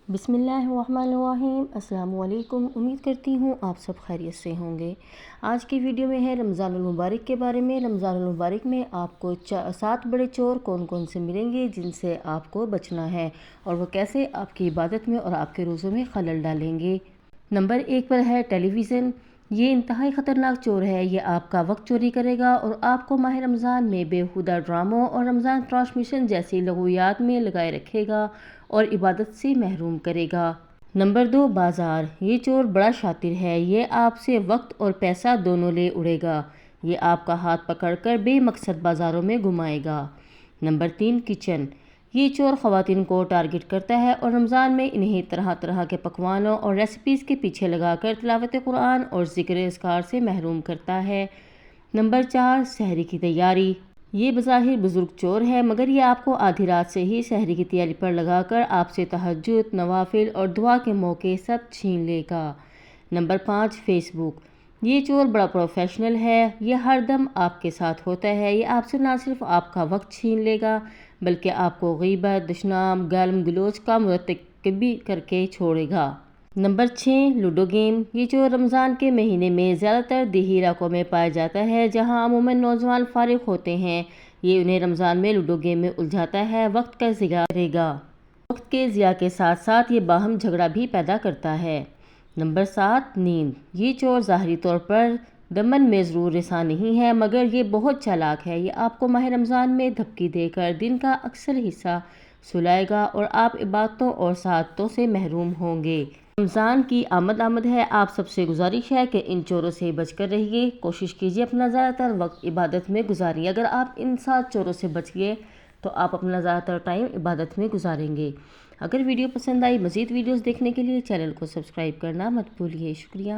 بسم اللہ الرحمن الرحیم۔ السلام علیکم، امید کرتی ہوں آپ سب خیریت سے ہوں گے۔ آج کی ویڈیو میں ہے رمضان المبارک کے بارے میں۔ رمضان المبارک میں آپ کو 7 بڑے چور کون کون سے ملیں گے جن سے آپ کو بچنا ہے، اور وہ کیسے آپ کی عبادت میں اور آپ کے روزوں میں خلل ڈالیں گے۔ نمبر 1 پر ہے ٹیلی ویژن۔ یہ انتہائی خطرناک چور ہے۔ یہ آپ کا وقت چوری کرے گا اور آپ کو ماہ رمضان میں بیہودہ ڈراموں اور رمضان ٹرانسمیشن جیسی لغویات میں لگائے رکھے گا اور عبادت سے محروم کرے گا۔ نمبر 2 بازار۔ یہ چور بڑا شاطر ہے۔ یہ آپ سے وقت اور پیسہ دونوں لے اڑے گا۔ یہ آپ کا ہاتھ پکڑ کر بے مقصد بازاروں میں گھمائے گا۔ Number 3 kitchen. یہ چور خواتین کو ٹارگٹ کرتا ہے اور رمضان میں انہیں طرح طرح کے پکوانوں اور ریسیپیز کے پیچھے لگا کر تلاوت قرآن اور ذکر اذکار سے محروم کرتا ہے۔ نمبر 4 سحری کی تیاری۔ یہ بظاہر بزرگ چور ہے، مگر یہ آپ کو آدھی رات سے ہی سحری کی تیاری پر لگا کر آپ سے تہجد، نوافل اور دعا کے موقع سب چھین لے گا۔ نمبر 5 فیس بک۔ یہ چور بڑا پروفیشنل ہے۔ یہ ہر دم آپ کے ساتھ ہوتا ہے۔ یہ آپ سے نہ صرف آپ کا وقت چھین لے گا بلکہ آپ کو غیبت، دشنام، گالم گلوچ کا مرتکب بھی کر کے چھوڑے گا۔ Number 6 ludo game. یہ چور رمضان کے مہینے میں زیادہ تر دیہی علاقوں میں پایا جاتا ہے جہاں عموماً نوجوان فارغ ہوتے ہیں۔ یہ انہیں رمضان میں لوڈو گیم میں الجھاتا ہے، وقت کا ضیاع کرے گا۔ وقت کے ضیاع کے ساتھ ساتھ یہ باہم جھگڑا بھی پیدا کرتا ہے۔ نمبر 7 نیند۔ یہ چور ظاہری طور پر دمن میں ضرور رساں نہیں ہے، مگر یہ بہت چالاک ہے۔ یہ آپ کو ماہ رمضان میں دھمکی دے کر دن کا اکثر حصہ سلائے گا اور آپ عبادتوں اور سعادتوں سے محروم ہوں گے۔ رمضان کی آمد ہے۔ آپ سب سے گزارش ہے کہ ان چوروں سے بچ کر رہیے۔ کوشش کیجیے اپنا زیادہ تر وقت عبادت میں گزاریں۔ اگر آپ ان 7 چوروں سے بچ گئے تو آپ اپنا زیادہ تر ٹائم عبادت میں گزاریں گے۔ اگر ویڈیو پسند آئی، مزید ویڈیوز دیکھنے کے لیے چینل کو سبسکرائب کرنا مت بھولیے۔ شکریہ۔